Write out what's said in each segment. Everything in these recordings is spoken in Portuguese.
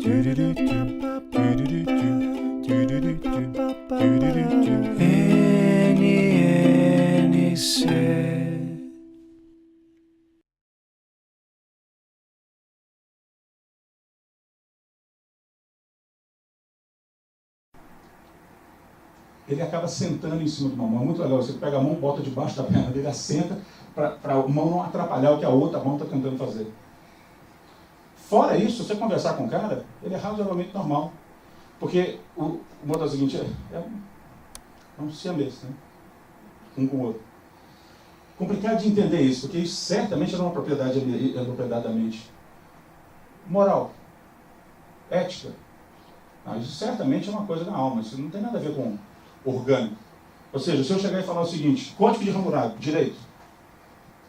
Ele acaba sentando em cima de uma mão. É muito legal. Você pega a mão, bota debaixo da perna dele, assenta, para a mão não atrapalhar o que a outra mão está tentando fazer. Fora isso, se você conversar com o cara, ele é razoavelmente normal. Porque o modo é o seguinte, é um siamês, né? Um com o outro. Complicado de entender isso, porque isso certamente é uma propriedade da mente. Moral. Ética. Isso certamente é uma coisa da alma. Isso não tem nada a ver com orgânico. Ou seja, se eu chegar e falar o seguinte, Código de Hammurabi, direito.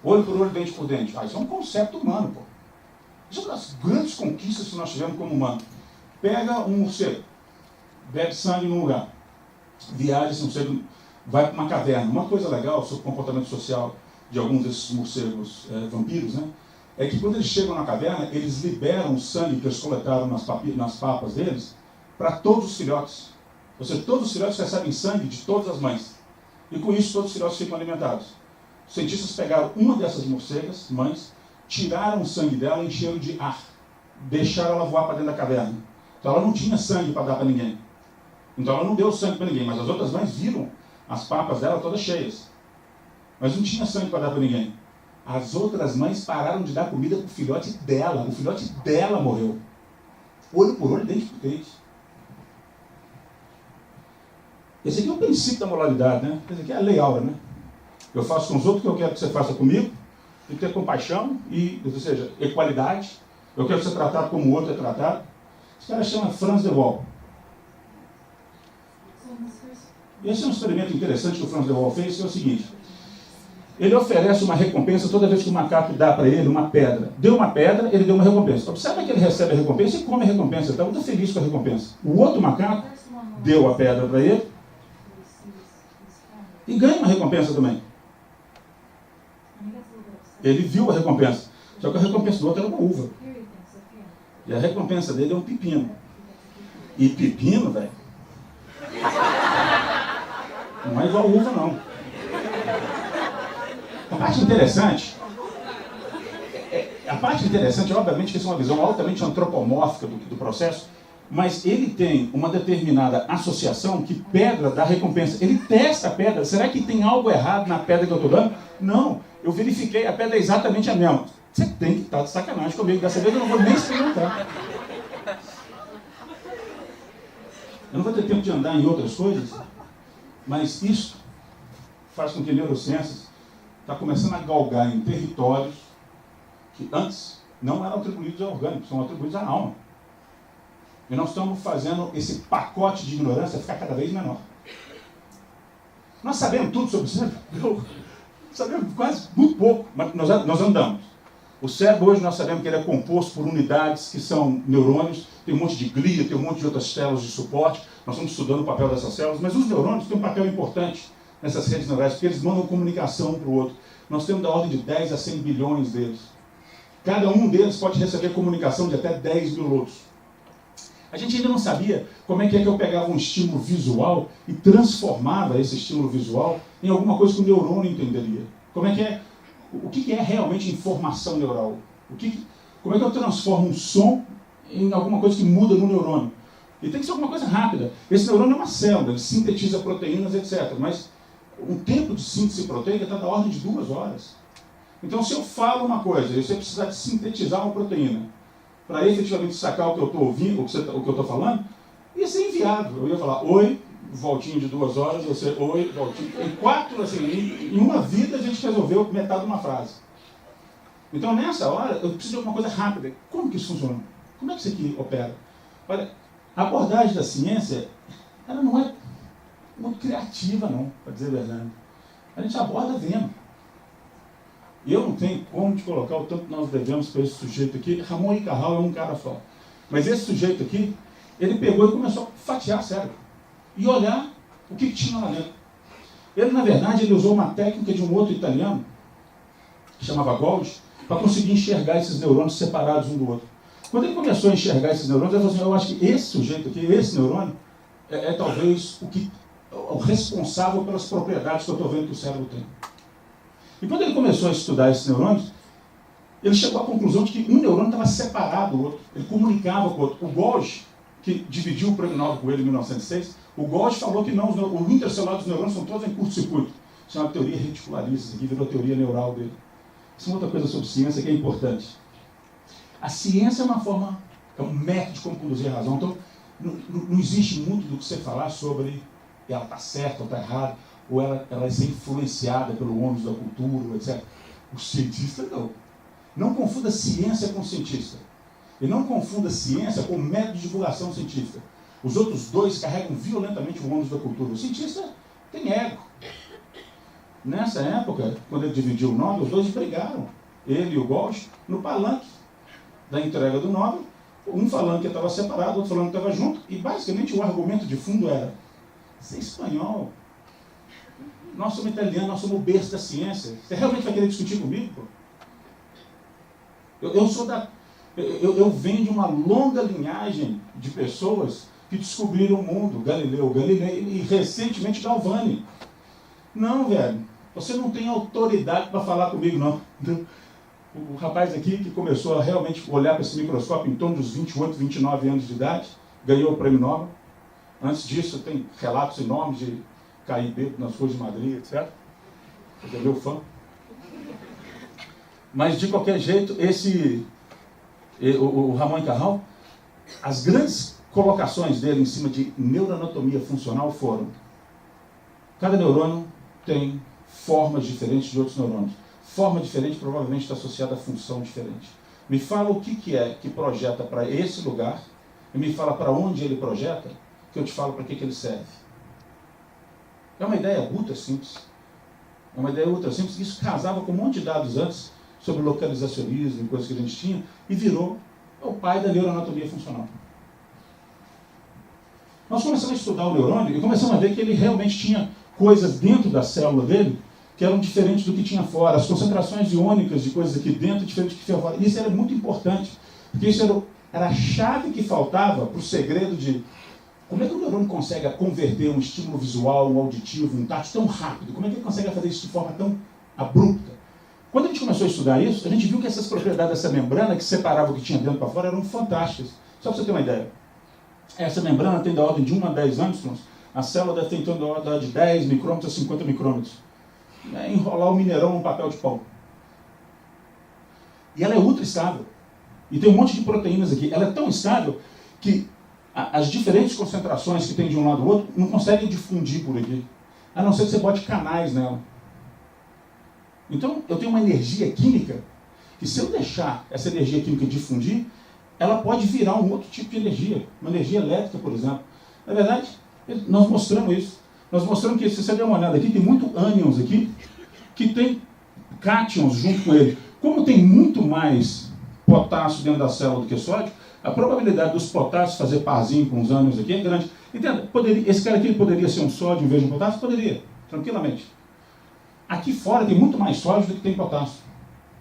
Olho por olho, dente por dente. Isso é um conceito humano, pô. Isso é uma das grandes conquistas que nós tivemos como humano. Pega um morcego, bebe sangue num lugar, viaja esse morcego, vai para uma caverna. Uma coisa legal sobre o comportamento social de alguns desses morcegos vampiros, né, é que quando eles chegam na caverna, eles liberam o sangue que eles coletaram nas papas deles para todos os filhotes. Ou seja, todos os filhotes recebem sangue de todas as mães. E com isso todos os filhotes ficam alimentados. Os cientistas pegaram uma dessas morcegas, mães, tiraram o sangue dela e encheram de ar. Deixaram ela voar para dentro da caverna. Então ela não tinha sangue para dar para ninguém. Então ela não deu sangue para ninguém, mas as outras mães viram as papas dela todas cheias. Mas não tinha sangue para dar para ninguém. As outras mães pararam de dar comida para o filhote dela. O filhote dela morreu. Olho por olho, dente por dente. Esse aqui é o princípio da moralidade, né? Esse aqui é a lei áurea, né? Eu faço com os outros o que eu quero que você faça comigo. Tem que ter compaixão, ou seja, equalidade. Eu quero ser tratado como o outro é tratado. Esse cara chama Franz de Waal. Esse é um experimento interessante que o Franz de Waal fez, que é o seguinte. Ele oferece uma recompensa toda vez que o macaco dá para ele uma pedra. Deu uma pedra, ele deu uma recompensa. Observa que ele recebe a recompensa e come a recompensa. Ele está muito feliz com a recompensa. O outro macaco deu a pedra para ele e ganha uma recompensa também. Ele viu a recompensa. Só que a recompensa do outro era uma uva. E a recompensa dele é um pepino. E pepino, velho, não é igual uva, não. A parte interessante, obviamente, que isso é uma visão altamente antropomórfica do processo, mas ele tem uma determinada associação que pedra dá recompensa. Ele testa a pedra. Será que tem algo errado na pedra que eu estou dando? Não. Eu verifiquei, a pedra é exatamente a mesma. Você tem que estar de sacanagem comigo. Dessa vez eu não vou nem experimentar. Eu não vou ter tempo de andar em outras coisas, mas isso faz com que neurociências está começando a galgar em territórios que antes não eram atribuídos ao orgânico, são atribuídos à alma. E nós estamos fazendo esse pacote de ignorância ficar cada vez menor. Nós sabemos tudo sobre o cérebro? Sabemos quase muito pouco, mas nós andamos. O cérebro hoje nós sabemos que ele é composto por unidades que são neurônios, tem um monte de glia, tem um monte de outras células de suporte, nós estamos estudando o papel dessas células, mas os neurônios têm um papel importante nessas redes neurais, porque eles mandam comunicação um para o outro. Nós temos da ordem de 10 a 100 bilhões deles. Cada um deles pode receber comunicação de até 10 mil outros. A gente ainda não sabia como é que eu pegava um estímulo visual e transformava esse estímulo visual em alguma coisa que o neurônio entenderia. O que é realmente informação neural? Como é que eu transformo um som em alguma coisa que muda no neurônio? E tem que ser alguma coisa rápida. Esse neurônio é uma célula, ele sintetiza proteínas, etc. Mas o tempo de síntese proteica está da ordem de 2 horas. Então, se eu falo uma coisa e você precisar de sintetizar uma proteína para efetivamente sacar o que eu estou ouvindo, o que eu estou falando, ia ser inviável. Eu ia falar, oi, voltinho de 2 horas, você, oi, voltinho. Em uma vida a gente resolveu metade de uma frase. Então, nessa hora, eu preciso de alguma coisa rápida. Como que isso funciona? Como é que isso aqui opera? Olha, a abordagem da ciência, ela não é muito criativa, não, para dizer a verdade. A gente aborda vendo. E eu não tenho como te colocar o tanto que nós devemos para esse sujeito aqui. Ramon y Cajal é um cara só. Mas esse sujeito aqui, ele pegou e começou a fatiar cérebro. E olhar o que tinha lá dentro. Ele, na verdade, ele usou uma técnica de um outro italiano, que chamava Golgi, para conseguir enxergar esses neurônios separados um do outro. Quando ele começou a enxergar esses neurônios, ele falou assim, eu acho que esse sujeito aqui, esse neurônio, é talvez o responsável pelas propriedades que eu estou vendo que o cérebro tem. E quando ele começou a estudar esses neurônios, ele chegou à conclusão de que um neurônio estava separado do outro, ele comunicava com o outro. O Golgi, que dividiu o prêmio Nobel com ele em 1906, o Golgi falou que não, o intercelular dos neurônios são todos em curto-circuito. Isso é uma teoria reticularista, isso aqui virou a teoria neural dele. Isso é uma outra coisa sobre ciência que é importante. A ciência é uma forma, é um método de como conduzir a razão. Então, não existe muito do que você falar sobre ela está certa ou está errada, ou ela é ser influenciada pelo ônus da cultura, etc. O cientista não. Não confunda ciência com cientista. E não confunda ciência com método de divulgação científica. Os outros dois carregam violentamente o ônus da cultura. O cientista tem ego. Nessa época, quando ele dividiu o Nobel, os dois brigaram, ele e o Golgi, no palanque da entrega do Nobel, um falando que estava separado, outro falando que estava junto, e basicamente o argumento de fundo era: você é espanhol, nós somos italianos, nós somos o berço da ciência, você realmente vai querer discutir comigo? Pô? Eu venho de uma longa linhagem de pessoas que descobriram o mundo, Galileu Galilei e recentemente Galvani. Não, velho, você não tem autoridade para falar comigo, não. O rapaz aqui que começou a realmente olhar para esse microscópio em torno dos 28, 29 anos de idade, ganhou o prêmio Nobel. Antes disso, tem relatos enormes de cair bêbado nas ruas de Madrid, etc. Você é meu fã. Mas, de qualquer jeito, o Ramon y Cajal, as grandes colocações dele em cima de neuroanatomia funcional foram: cada neurônio tem formas diferentes de outros neurônios. Forma diferente provavelmente está associada a função diferente. Me fala o que é que projeta para esse lugar, e me fala para onde ele projeta, que eu te falo para que ele serve. É uma ideia ultra simples. É uma ideia ultra simples. Isso casava com um monte de dados antes sobre localizacionismo e coisas que a gente tinha, e virou o pai da neuroanatomia funcional. Nós começamos a estudar o neurônio e começamos a ver que ele realmente tinha coisas dentro da célula dele que eram diferentes do que tinha fora. As concentrações iônicas de coisas aqui dentro diferentes do que fora. E isso era muito importante, porque isso era a chave que faltava para o segredo de como é que o neurônio consegue converter um estímulo visual, um auditivo, um tátil tão rápido. Como é que ele consegue fazer isso de forma tão abrupta? Quando a gente começou a estudar isso, a gente viu que essas propriedades dessa membrana que separava o que tinha dentro para fora eram fantásticas. Só para você ter uma ideia. Essa membrana tem da ordem de 1 a 10 angstroms. A célula deve ter então da ordem de 10 micrômetros a 50 micrômetros. É enrolar o mineirão num papel de pão. E ela é ultra estável. E tem um monte de proteínas aqui. Ela é tão estável que as diferentes concentrações que tem de um lado do outro não conseguem difundir por aqui. A não ser que você bote canais nela. Então, eu tenho uma energia química que, se eu deixar essa energia química difundir, ela pode virar um outro tipo de energia. Uma energia elétrica, por exemplo. Na verdade, nós mostramos isso. Nós mostramos que, se você der uma olhada aqui, tem muito ânions aqui que tem cátions junto com ele. Como tem muito mais potássio dentro da célula do que sódio, a probabilidade dos potássios fazer parzinho com os ânions aqui é grande. Entenda, esse cara aqui poderia ser um sódio em vez de um potássio? Poderia, tranquilamente. Aqui fora tem muito mais sódio do que tem potássio.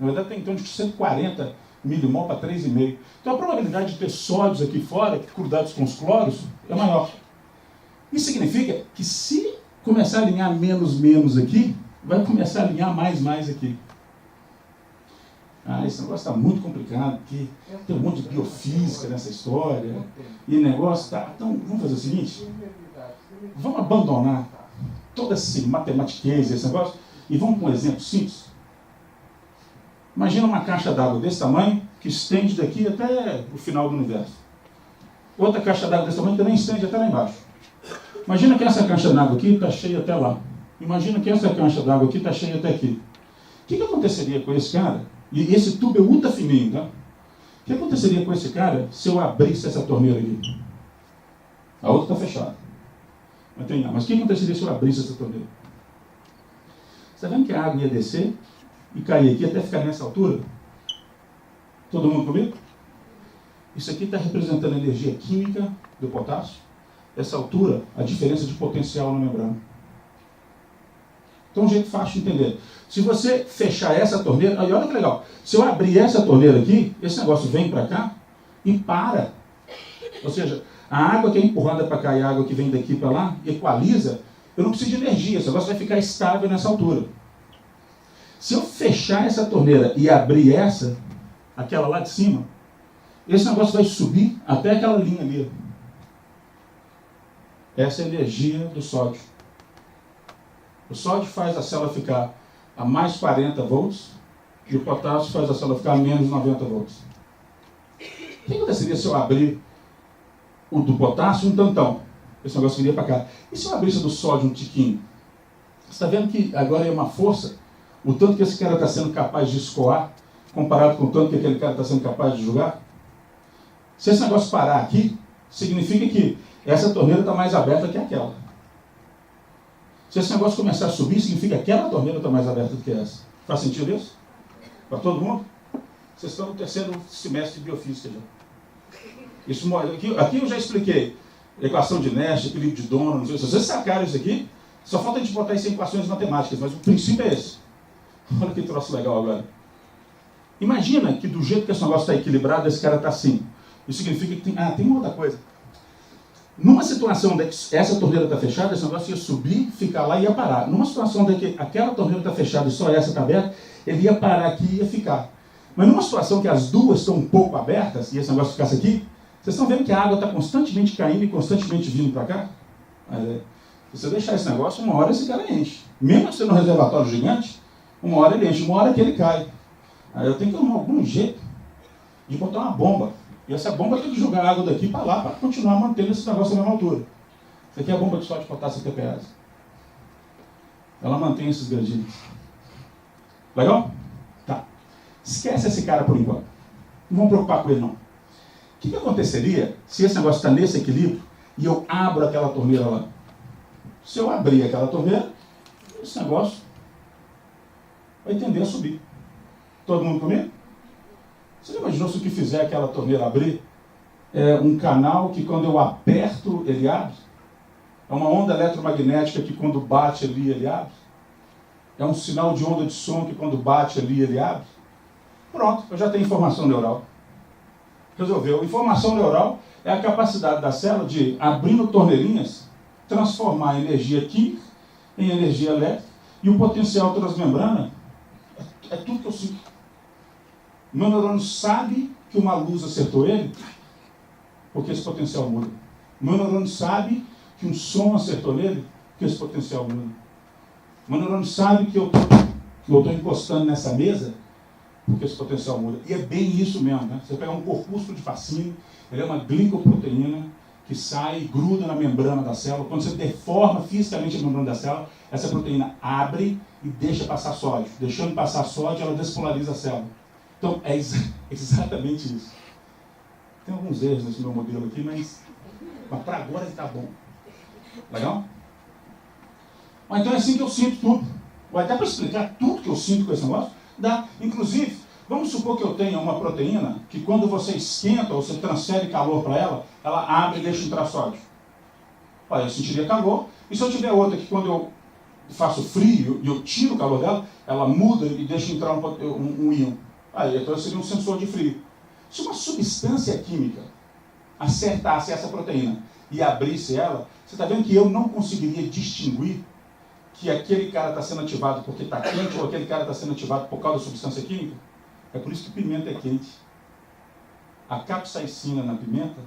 Na verdade, tem em torno de 140 milimol para 3,5. Então a probabilidade de ter sódios aqui fora, grudados com os cloros, é maior. Isso significa que, se começar a alinhar menos aqui, vai começar a alinhar mais aqui. Esse negócio está muito complicado, porque tem um monte de biofísica nessa história, e o negócio está... Então, vamos fazer o seguinte, vamos abandonar todo esse matematiquês, esse negócio, e vamos para um exemplo simples. Imagina uma caixa d'água desse tamanho, que estende daqui até o final do universo. Outra caixa d'água desse tamanho também estende até lá embaixo. Imagina que essa caixa d'água aqui está cheia até lá. Imagina que essa caixa d'água aqui está cheia até aqui. O que aconteceria com esse cara? E esse tubo é ultra fininho, tá? O que aconteceria com esse cara se eu abrisse essa torneira aqui? A outra está fechada. Mas o que aconteceria se eu abrisse essa torneira? Você está vendo que a água ia descer e cair aqui até ficar nessa altura? Todo mundo comigo? Isso aqui está representando a energia química do potássio. Essa altura, a diferença de potencial na membrana. Então, é um jeito fácil de entender. Se você fechar essa torneira, aí olha que legal. Se eu abrir essa torneira aqui, esse negócio vem para cá, e para. Ou seja, a água que é empurrada para cá e a água que vem daqui para lá, equaliza, eu não preciso de energia, esse negócio vai ficar estável nessa altura. Se eu fechar essa torneira e abrir essa, aquela lá de cima, esse negócio vai subir até aquela linha ali. Essa é a energia do sódio. O sódio faz a célula ficar a mais 40 volts e o potássio faz a célula ficar a menos 90 volts. O que aconteceria se eu abrir o do potássio um tantão? Esse negócio viria para cá. E se eu abrisse do sódio um tiquinho? Você está vendo que agora é uma força? O tanto que esse cara está sendo capaz de escoar, comparado com o tanto que aquele cara está sendo capaz de jogar? Se esse negócio parar aqui, significa que essa torneira está mais aberta que aquela. Se esse negócio começar a subir, significa que aquela torneira está mais aberta do que essa. Faz sentido isso? Para todo mundo? Vocês estão no terceiro semestre de biofísica já. Isso, aqui eu já expliquei. Equação de Nash, equilíbrio de Dono, não sei se vocês sacaram isso aqui, só falta a gente botar isso em equações matemáticas, mas o princípio é esse. Olha que troço legal agora. Imagina que do jeito que esse negócio está equilibrado, esse cara está assim. Isso significa que tem uma outra coisa. Numa situação onde essa torneira está fechada, esse negócio ia subir, ficar lá e ia parar. Numa situação onde aquela torneira está fechada e só essa está aberta, ele ia parar aqui e ia ficar. Mas numa situação que as duas estão um pouco abertas, e esse negócio ficasse aqui, vocês estão vendo que a água está constantemente caindo e constantemente vindo para cá? Se você deixar esse negócio, uma hora esse cara enche. Mesmo sendo um reservatório gigante, uma hora ele enche, uma hora que ele cai. Aí eu tenho que arrumar algum jeito de botar uma bomba. E essa bomba tem que jogar água daqui para lá, para continuar mantendo esse negócio na mesma altura. Isso aqui é a bomba de sódio, potássio e TPA. Ela mantém esses gradientes. Legal? Tá. Esquece esse cara por enquanto. Não vamos preocupar com ele não. O que aconteceria se esse negócio está nesse equilíbrio e eu abro aquela torneira lá? Se eu abrir aquela torneira, esse negócio vai tender a subir. Todo mundo comigo? Você já imaginou se o que fizer aquela torneira abrir é um canal que quando eu aperto ele abre? É uma onda eletromagnética que quando bate ali ele abre? É um sinal de onda de som que quando bate ali ele abre? Pronto, eu já tenho informação neural. Resolveu. Informação neural é a capacidade da célula de, abrindo torneirinhas, transformar a energia química em energia elétrica e o potencial transmembrana é tudo que eu sinto. O meu neurônio sabe que uma luz acertou ele porque esse potencial muda. O meu neurônio sabe que um som acertou nele porque esse potencial muda. O meu neurônio sabe que eu estou encostando nessa mesa porque esse potencial muda. E é bem isso mesmo, né? Você pega um corpúsculo de fascínio, ele é uma glicoproteína que sai e gruda na membrana da célula. Quando você deforma fisicamente a membrana da célula, essa proteína abre e deixa passar sódio. Deixando passar sódio, ela despolariza a célula. Então, é exatamente isso. Tem alguns erros nesse meu modelo aqui, mas para agora ele está bom. Legal? Mas então é assim que eu sinto tudo. Vai até para explicar tudo que eu sinto com esse negócio? Dá. Inclusive, vamos supor que eu tenha uma proteína que quando você esquenta ou você transfere calor para ela, ela abre e deixa entrar sódio. Olha, eu sentiria calor. E se eu tiver outra que quando eu faço frio e eu tiro o calor dela, ela muda e deixa entrar um íon. Aí, então seria um sensor de frio. Se uma substância química acertasse essa proteína e abrisse ela, você está vendo que eu não conseguiria distinguir que aquele cara está sendo ativado porque está quente ou aquele cara está sendo ativado por causa da substância química? É por isso que pimenta é quente. A capsaicina na pimenta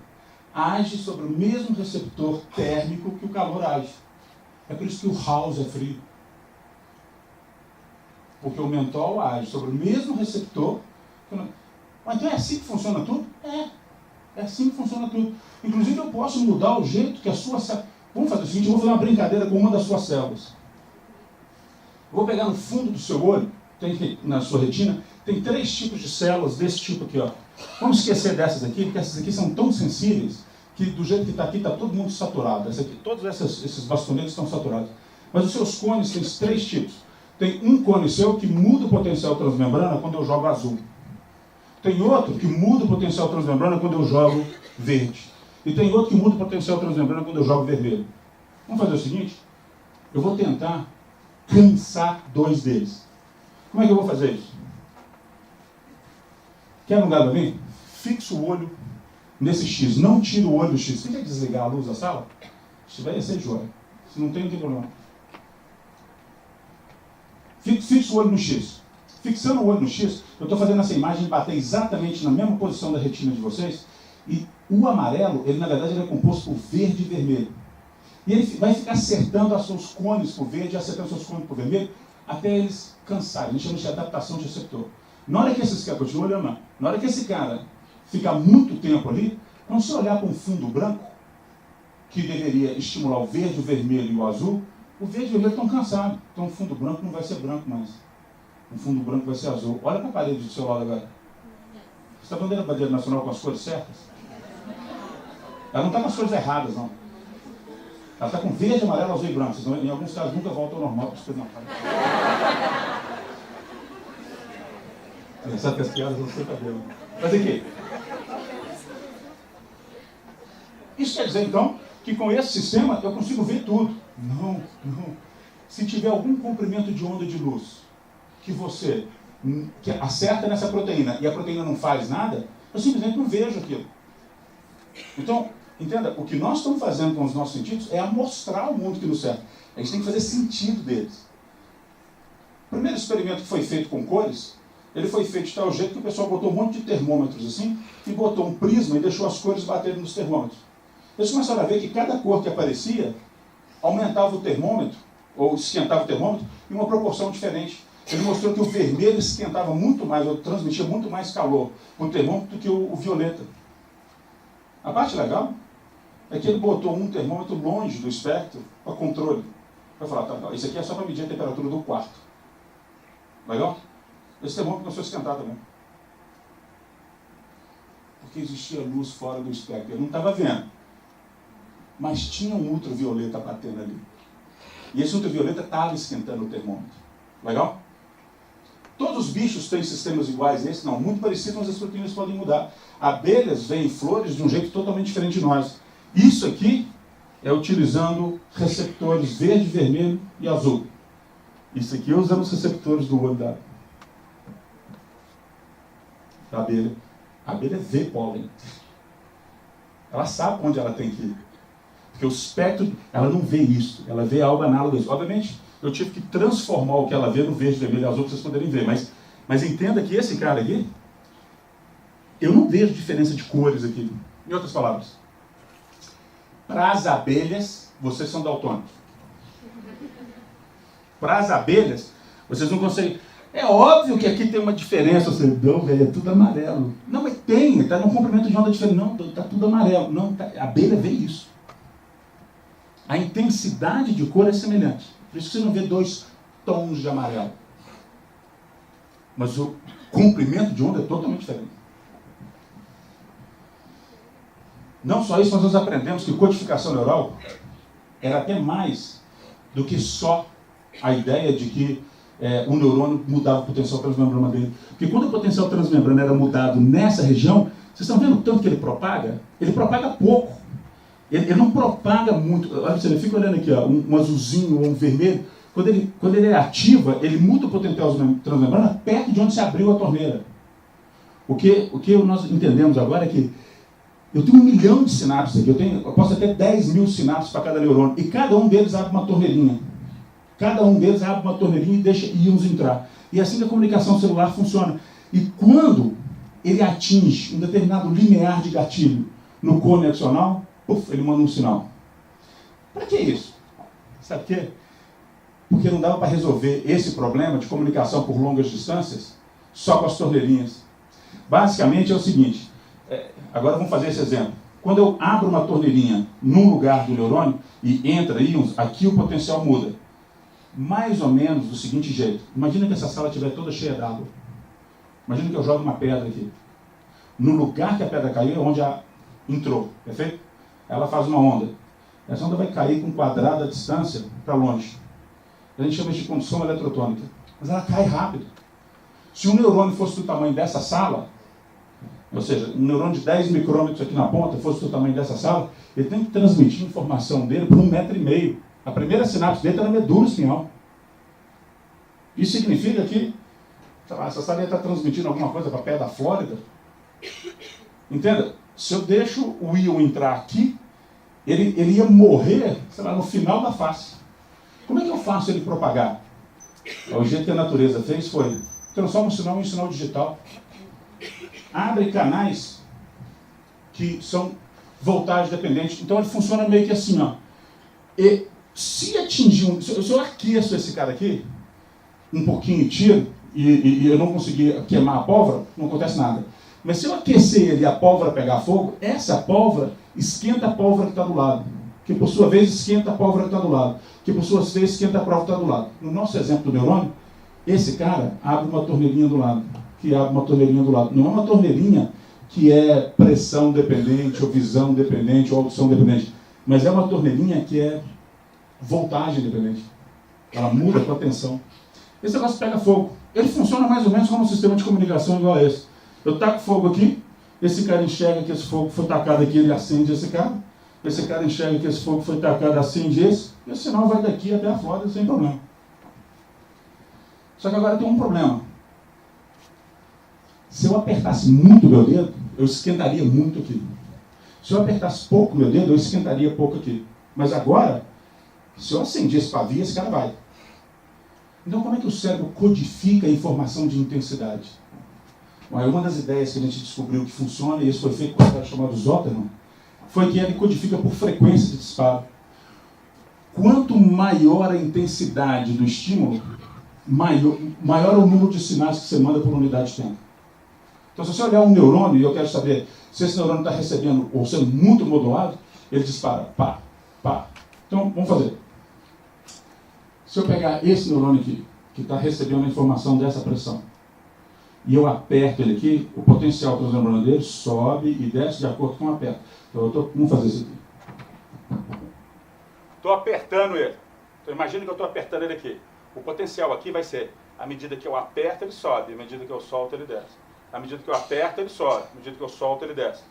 age sobre o mesmo receptor térmico que o calor age. É por isso que o house é frio. Porque o mentol age sobre o mesmo receptor. Mas então é assim que funciona tudo? É assim que funciona tudo. Inclusive eu posso mudar o jeito que a sua célula... Vamos fazer o seguinte, eu vou fazer uma brincadeira com uma das suas células. Eu vou pegar no fundo do seu olho, na sua retina, tem 3 tipos de células desse tipo aqui, ó. Vamos esquecer dessas aqui, porque essas aqui são tão sensíveis que do jeito que está aqui, está todo mundo saturado. Todos esses bastonetes estão saturados. Mas os seus cones têm 3 tipos. Tem um cone seu que muda o potencial transmembrana quando eu jogo azul. Tem outro que muda o potencial transmembrana quando eu jogo verde. E tem outro que muda o potencial transmembrana quando eu jogo vermelho. Vamos fazer o seguinte? Eu vou tentar cansar 2 deles. Como é que eu vou fazer isso? Quer um lugar para mim? Fixa o olho nesse X, não tira o olho do X. Você quer desligar a luz da sala? Se vai ser de olho. Se não tem, não tem problema. Fixa o olho no X. Fixando o olho no X, eu estou fazendo essa imagem bater exatamente na mesma posição da retina de vocês. E o amarelo, ele na verdade ele é composto por verde e vermelho. E ele vai ficar acertando os seus cones por verde, acertando os seus cones por vermelho, até eles cansarem. A gente chama de adaptação de receptor. Na hora que esses caras, continua olhando lá, na hora que esse cara ficar muito tempo ali, quando você olhar para um fundo branco, que deveria estimular o verde, o vermelho e o azul, o verde e o vermelho estão cansados. Então o fundo branco não vai ser branco mais. O fundo branco vai ser azul. Olha para a parede do seu lado agora. Você está vendo a bandeira nacional com as cores certas? Ela não está com as cores erradas, não. Ela está com verde, amarelo, azul e branco. Senão, em alguns casos nunca volta ao normal. Pensar que as piadas não sei cabelo. Mas aqui. Isso quer dizer, então, que com esse sistema eu consigo ver tudo. Não. Se tiver algum comprimento de onda de luz que acerta nessa proteína e a proteína não faz nada, eu simplesmente não vejo aquilo. Então, entenda, o que nós estamos fazendo com os nossos sentidos é amostrar o mundo que nos serve. A gente tem que fazer sentido deles. O primeiro experimento que foi feito com cores, ele foi feito de tal jeito que o pessoal botou um monte de termômetros assim, e botou um prisma e deixou as cores baterem nos termômetros. Eles começaram a ver que cada cor que aparecia aumentava o termômetro, ou esquentava o termômetro, em uma proporção diferente. Ele mostrou que o vermelho esquentava muito mais, ou transmitia muito mais calor no termômetro do que o violeta. A parte legal é que ele botou um termômetro longe do espectro para controle. Vai falar, tá, isso aqui é só para medir a temperatura do quarto. Legal? Esse termômetro começou a esquentar também. Porque existia luz fora do espectro. Ele não estava vendo. Mas tinha um ultravioleta batendo ali. E esse ultravioleta estava esquentando o termômetro. Legal? Todos os bichos têm sistemas iguais a esse? Não, muito parecidos, mas as proteínas podem mudar. Abelhas veem flores de um jeito totalmente diferente de nós. Isso aqui é utilizando receptores verde, vermelho e azul. Isso aqui é usando os receptores do olho da abelha. A abelha vê pólen. Ela sabe onde ela tem que ir. Porque o espectro, ela não vê isso. Ela vê algo análogo a isso. Obviamente, eu tive que transformar o que ela vê no verde, vermelho e azul para vocês poderem ver. Mas entenda que esse cara aqui, eu não vejo diferença de cores aqui. Em outras palavras, para as abelhas, vocês são daltônicos. Para as abelhas, vocês não conseguem... É óbvio que aqui tem uma diferença. Você, não, velho, é tudo amarelo. Não, mas tem, está num comprimento de onda diferente. Não, está tudo amarelo. Não, a abelha vê isso. A intensidade de cor é semelhante. Por isso que você não vê dois tons de amarelo. Mas o comprimento de onda é totalmente diferente. Não só isso, mas nós aprendemos que codificação neural era até mais do que só a ideia de que o neurônio mudava o potencial transmembrana dele. Porque quando o potencial transmembrana era mudado nessa região, vocês estão vendo o tanto que ele propaga? Ele propaga pouco. Ele não propaga muito. Olha, você fica olhando aqui, ó, um azulzinho ou um vermelho. Quando ele ativa, ele muda o potencial transmembrana perto de onde se abriu a torneira. O que nós entendemos agora é que eu tenho 1 milhão de sinapses aqui. Eu posso ter 10 mil sinapses para cada neurônio. E cada um deles abre uma torneirinha. Cada um deles abre uma torneirinha e deixa íons entrar. E assim que a comunicação celular funciona. E quando ele atinge um determinado limiar de gatilho no cone axonal, ele manda um sinal. Para que isso? Sabe por quê? Porque não dava para resolver esse problema de comunicação por longas distâncias só com as torneirinhas. Basicamente é o seguinte, agora vamos fazer esse exemplo. Quando eu abro uma torneirinha num lugar do neurônio e entra íons, aqui o potencial muda. Mais ou menos do seguinte jeito. Imagina que essa sala estiver toda cheia d'água. Imagina que eu jogo uma pedra aqui. No lugar que a pedra caiu é onde entrou, perfeito? Ela faz uma onda. Essa onda vai cair com um quadrado a distância para longe. A gente chama isso de condução eletrotônica. Mas ela cai rápido. Se um neurônio fosse do tamanho dessa sala, ou seja, um neurônio de 10 micrômetros aqui na ponta fosse do tamanho dessa sala, ele tem que transmitir a informação dele por 1,5 metro. A primeira sinapse dele está na medula espinhal. Isso significa que essa sala está transmitindo alguma coisa para a pé da Flórida. Entenda? Se eu deixo o íon entrar aqui, ele ia morrer, sei lá, no final da face. Como é que eu faço ele propagar? O jeito que a natureza fez foi, transforma o sinal em sinal digital. Abre canais que são voltagem dependente. Então ele funciona meio que assim, ó. E se atingir, se eu aqueço esse cara aqui, um pouquinho e tiro, e eu não conseguir queimar a pólvora, não acontece nada. Mas se eu aquecer ele e a pólvora pegar fogo, essa pólvora esquenta a pólvora que está do lado, que por sua vez esquenta a pólvora que está do lado, que por sua vez esquenta a pólvora que está do lado. No nosso exemplo do neurônio, esse cara abre uma torneirinha do lado, que abre uma torneirinha do lado. Não é uma torneirinha que é pressão dependente, ou visão dependente, ou audição dependente, mas é uma torneirinha que é voltagem dependente. Ela muda com a tensão. Esse negócio pega fogo. Ele funciona mais ou menos como um sistema de comunicação igual a esse. Eu taco fogo aqui, esse cara enxerga que esse fogo foi tacado aqui, ele acende esse cara enxerga que esse fogo foi tacado, acende esse, e o sinal vai daqui até a fora sem problema. Só que agora tem um problema. Se eu apertasse muito meu dedo, eu esquentaria muito aqui. Se eu apertasse pouco meu dedo, eu esquentaria pouco aqui. Mas agora, se eu acender esse pavio, esse cara vai. Então, como é que o cérebro codifica a informação de intensidade? Bom, uma das ideias que a gente descobriu que funciona, e isso foi feito com um cara chamado Zotterman, foi que ele codifica por frequência de disparo. Quanto maior a intensidade do estímulo, maior é o número de sinais que você manda por unidade de tempo. Então, se você olhar um neurônio, e eu quero saber se esse neurônio está recebendo ou sendo muito modulado, ele dispara, pá, pá. Então, vamos fazer. Se eu pegar esse neurônio aqui, que está recebendo a informação dessa pressão, e eu aperto ele aqui, o potencial transneurônio dele sobe e desce de acordo com o aperto. Então, vamos fazer isso aqui. Estou apertando ele. Então, imagina que eu estou apertando ele aqui. O potencial aqui vai ser, à medida que eu aperto, ele sobe. À medida que eu solto, ele desce. À medida que eu aperto, ele sobe. À medida que eu solto, ele desce.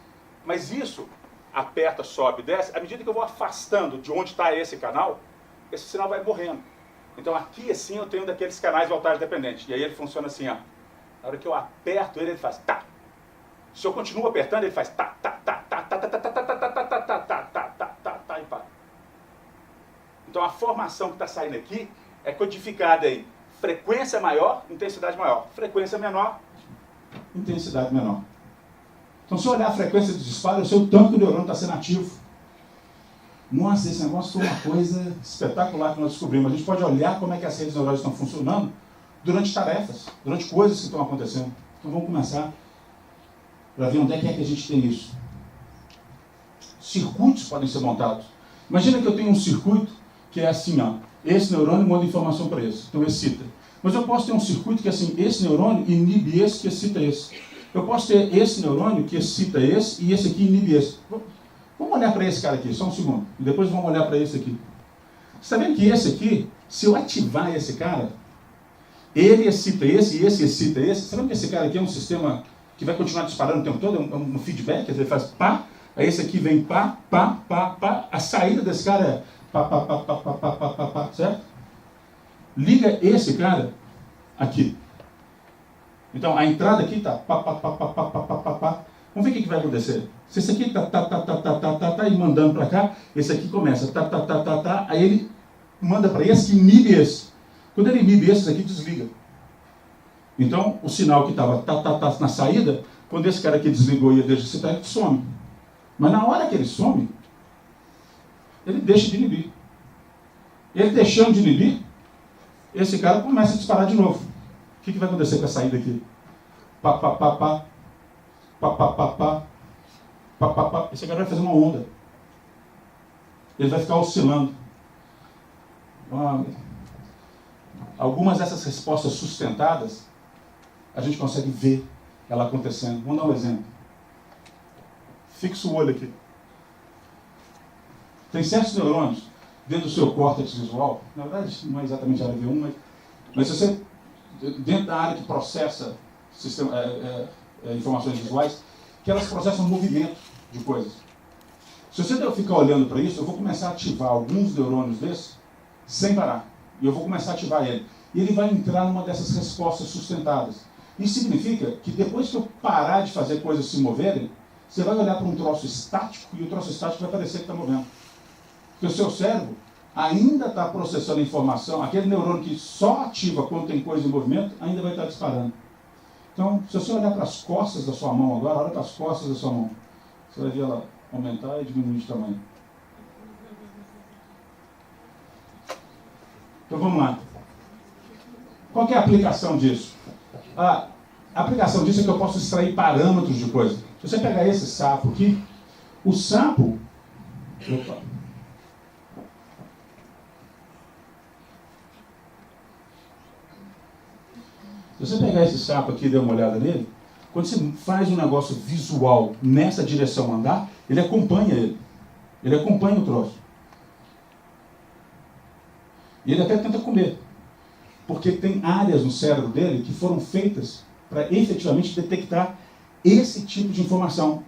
Mas isso, aperta, sobe, desce, à medida que eu vou afastando de onde está esse canal, esse sinal vai morrendo. Então, aqui, assim, eu tenho daqueles canais voltagem dependente. E aí ele funciona assim, ó. Na hora que eu aperto ele, ele faz tá. Se eu continuo apertando, ele faz tá, tá, tá, tá, tá, tá, tá, tá, tá, tá, tá, tá, tá, tá, tá, tá, tá, tá, e pá. Então a formação que está saindo aqui é codificada em frequência maior, intensidade maior. Frequência menor, intensidade menor. Então se eu olhar a frequência de disparo, eu sei o tanto que o neurônio está sendo ativo. Nossa, esse negócio foi uma coisa espetacular que nós descobrimos. A gente pode olhar como é que as redes neurais estão funcionando durante tarefas, durante coisas que estão acontecendo. Então vamos começar para ver onde é que a gente tem isso. Circuitos podem ser montados. Imagina que eu tenho um circuito que é assim, ó. Esse neurônio manda informação para esse, então excita. Mas eu posso ter um circuito que é assim, esse neurônio inibe esse que excita esse. Eu posso ter esse neurônio que excita esse e esse aqui inibe esse. Vamos olhar para esse cara aqui, só um segundo. E depois vamos olhar para esse aqui. Você está vendo que esse aqui, se eu ativar esse cara, ele excita esse e esse excita esse. Você sabe que esse cara aqui é um sistema que vai continuar disparando o tempo todo? É um feedback, ele faz pá, aí esse aqui vem pá, pá, pá, pá. A saída desse cara é pá, pá, pá, pá, pá, pá, pá, pá, pá, certo? Liga esse cara aqui. Então a entrada aqui está pá, pá, pá, pá, pá, pá, pá, pá, pá. Vamos ver o que vai acontecer. Se esse aqui tá e mandando para cá, esse aqui começa aí ele manda para esse que inibe esse. Quando ele inibe esse aqui, desliga. Então, o sinal que estava na saída, quando esse cara aqui desligou e ia deixar de excitar, ele some. Mas na hora que ele some, ele deixa de inibir. Ele deixando de inibir, esse cara começa a disparar de novo. O que vai acontecer com a saída aqui? Pá, pá, pá, pá. Pá, pá, pá, pá. Pá, pá, pá. Esse cara vai fazer uma onda. Ele vai ficar oscilando. Algumas dessas respostas sustentadas, a gente consegue ver ela acontecendo. Vamos dar um exemplo. Fixa o olho aqui. Tem certos neurônios dentro do seu córtex visual, na verdade não é exatamente a área V1, mas se você, dentro da área que processa informações visuais, que elas processam movimento de coisas. Se você ficar olhando para isso, eu vou começar a ativar alguns neurônios desses sem parar. E eu vou começar a ativar ele. E ele vai entrar numa dessas respostas sustentadas. Isso significa que depois que eu parar de fazer coisas se moverem, Você vai olhar para um troço estático e o troço estático vai parecer que está movendo. Porque o seu cérebro ainda está processando informação, aquele neurônio que só ativa quando tem coisa em movimento, ainda vai estar disparando. Então, se você olhar para as costas da sua mão agora, olha para as costas da sua mão. Você vai ver ela aumentar e diminuir de tamanho. Então vamos lá. Qual que é a aplicação disso? A aplicação disso é que eu posso extrair parâmetros de coisa. Se você pegar esse sapo aqui, o sapo... Opa. Se você pegar esse sapo aqui e der uma olhada nele, quando você faz um negócio visual nessa direção andar, ele acompanha ele. Ele acompanha o troço. E ele até tenta comer. Porque tem áreas no cérebro dele que foram feitas para efetivamente detectar esse tipo de informação.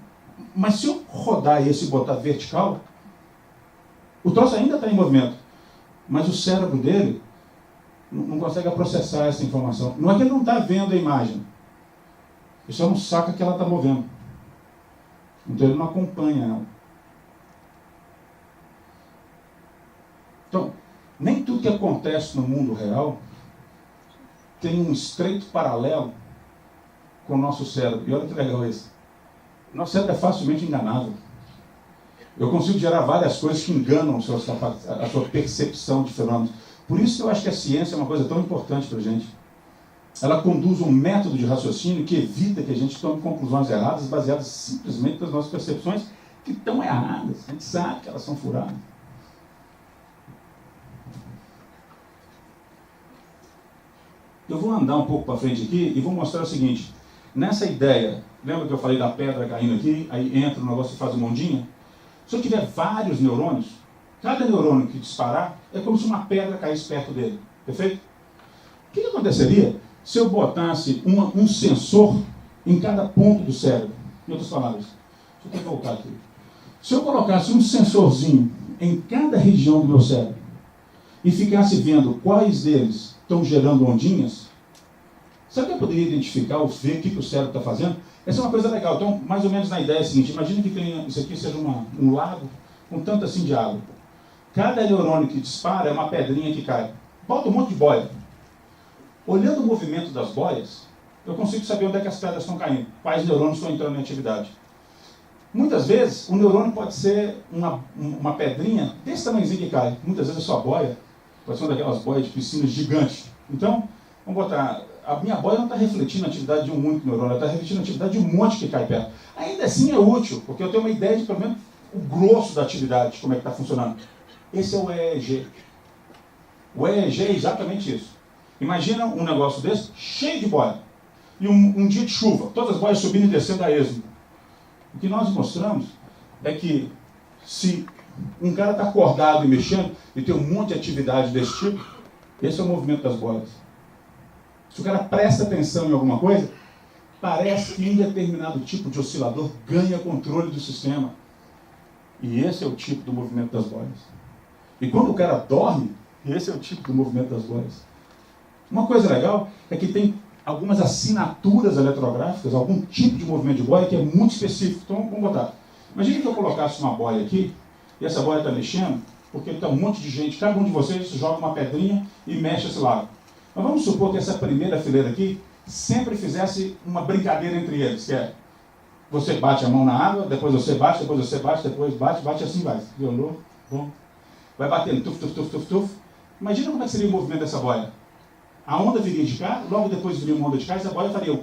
Mas se eu rodar esse e botar vertical, o troço ainda está em movimento. Mas o cérebro dele não consegue processar essa informação. Não é que ele não está vendo a imagem. Ele só não saca que ela está movendo. Então ele não acompanha ela. Então, nem tudo que acontece no mundo real tem um estreito paralelo com o nosso cérebro. E olha que legal isso. Nosso cérebro é facilmente enganável. Eu consigo gerar várias coisas que enganam a sua percepção de fenômenos. Por isso que eu acho que a ciência é uma coisa tão importante para a gente. Ela conduz um método de raciocínio que evita que a gente tome conclusões erradas baseadas simplesmente nas nossas percepções que estão erradas. A gente sabe que elas são furadas. Eu vou andar um pouco para frente aqui e vou mostrar o seguinte. Nessa ideia, lembra que eu falei da pedra caindo aqui, aí entra no negócio e faz uma ondinha? Se eu tiver vários neurônios, cada neurônio que disparar é como se uma pedra caísse perto dele. Perfeito? O que aconteceria se eu botasse um sensor em cada ponto do cérebro? Em outras palavras, deixa eu voltar aqui. Se eu colocasse um sensorzinho em cada região do meu cérebro e ficasse vendo quais deles estão gerando ondinhas, sabe que eu poderia identificar ou ver o que o cérebro está fazendo? Essa é uma coisa legal. Então, mais ou menos na ideia é a seguinte: imagina que isso aqui seja um lago com tanto assim de água. Cada neurônio que dispara é uma pedrinha que cai. Bota um monte de boia. Olhando o movimento das boias, eu consigo saber onde é que as pedras estão caindo, quais neurônios estão entrando em atividade. Muitas vezes, o neurônio pode ser uma pedrinha desse tamanhozinho que cai. Muitas vezes a sua boia pode ser uma daquelas boias de piscina gigante. Então, vamos botar... A minha boia não está refletindo a atividade de um único neurônio, ela está refletindo a atividade de um monte que cai perto. Ainda assim é útil, porque eu tenho uma ideia de, pelo menos, o grosso da atividade, como é que está funcionando. Esse é o EEG. O EEG é exatamente isso. Imagina um negócio desse, cheio de boia. E um dia de chuva, todas as boias subindo e descendo a esmo. O que nós mostramos é que se um cara está acordado e mexendo, e tem um monte de atividade desse tipo, esse é o movimento das boias. Se o cara presta atenção em alguma coisa, parece que um determinado tipo de oscilador ganha controle do sistema. E esse é o tipo do movimento das boias. E quando o cara dorme, esse é o tipo do movimento das boias. Uma coisa legal é que tem algumas assinaturas eletrográficas, algum tipo de movimento de boia que é muito específico. Então, vamos botar. Imagina que eu colocasse uma boia aqui, e essa boia está mexendo, porque tem um monte de gente, cada um de vocês joga uma pedrinha e mexe esse lado. Mas vamos supor que essa primeira fileira aqui sempre fizesse uma brincadeira entre eles, que é: você bate a mão na água, depois você bate, depois bate, assim vai. Violou, bom. Vai batendo, tuf, tuf, tuf, tuf, tuf. Imagina como é que seria o movimento dessa boia. A onda viria de cá, logo depois viria uma onda de cá, e essa boia faria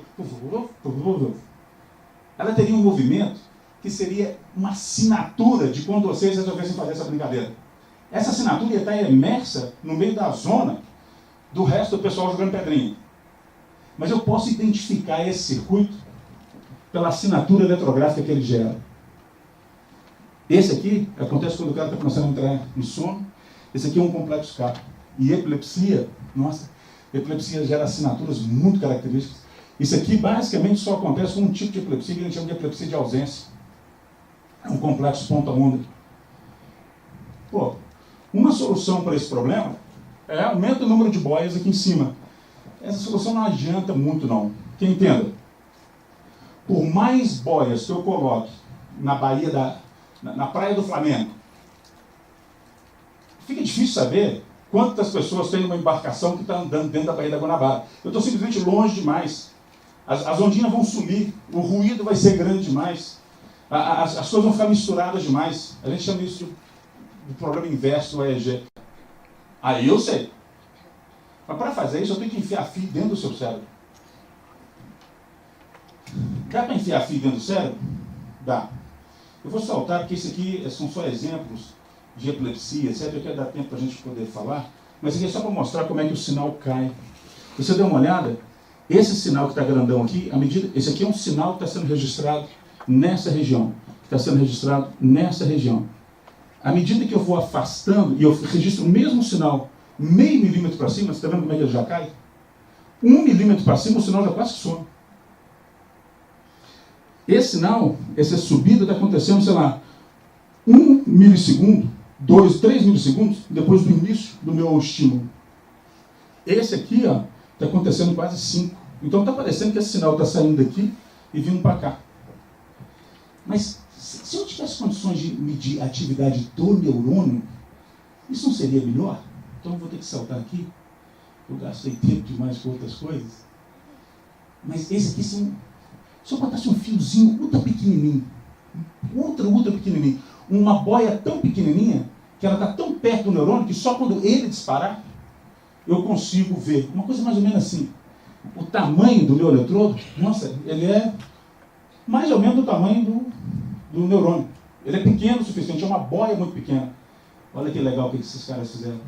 ela teria um movimento que seria uma assinatura de quando vocês resolvessem fazer essa brincadeira. Essa assinatura ia estar imersa no meio da zona do resto do pessoal jogando pedrinha. Mas eu posso identificar esse circuito pela assinatura eletrográfica que ele gera. Esse aqui acontece quando o cara está começando a entrar no sono. Esse aqui é um complexo K. E epilepsia, nossa, epilepsia gera assinaturas muito características. Isso aqui basicamente só acontece com um tipo de epilepsia que a gente chama de epilepsia de ausência. É um complexo ponta-onda. Pô, uma solução para esse problema é aumenta o número de boias aqui em cima. Essa solução não adianta muito, não. Que entenda. Por mais boias que eu coloque na Baía na praia do Flamengo. Fica difícil saber quantas pessoas têm uma embarcação que está andando dentro da Baía da Guanabara. Eu estou simplesmente longe demais. As ondinhas vão sumir, o ruído vai ser grande demais, as coisas vão ficar misturadas demais. A gente chama isso de problema inverso do EEG. Aí eu sei. Mas para fazer isso eu tenho que enfiar fio dentro do seu cérebro. Dá para enfiar fio dentro do cérebro? Dá. Eu vou saltar porque isso aqui são só exemplos de epilepsia, certo? Eu quero dar tempo para a gente poder falar, mas isso aqui é só para mostrar como é que o sinal cai. Você deu uma olhada? Esse sinal que está grandão aqui, esse aqui é um sinal que está sendo registrado nessa região, que está sendo registrado nessa região. À medida que eu vou afastando, e eu registro o mesmo sinal, meio milímetro para cima, você está vendo como é que ele já cai? 1 milímetro para cima, o sinal já quase some. Esse sinal, essa subida está acontecendo, sei lá, 1 milissegundo, 2, 3 milissegundos depois do início do meu estímulo. Esse aqui, ó, está acontecendo quase 5. Então está parecendo que esse sinal está saindo daqui e vindo para cá. Mas se eu tivesse condições de medir a atividade do neurônio, isso não seria melhor? Então eu vou ter que saltar aqui. Eu gastei tempo demais com outras coisas. Mas esse aqui, se eu botasse um fiozinho ultra pequenininho, ultra pequenininho, uma boia tão pequenininha, que ela está tão perto do neurônio, que só quando ele disparar, eu consigo ver. Uma coisa mais ou menos assim. O tamanho do meu eletrodo, nossa, ele é mais ou menos do tamanho do neurônio. Ele é pequeno o suficiente, é uma boia muito pequena. Olha que legal o que esses caras fizeram.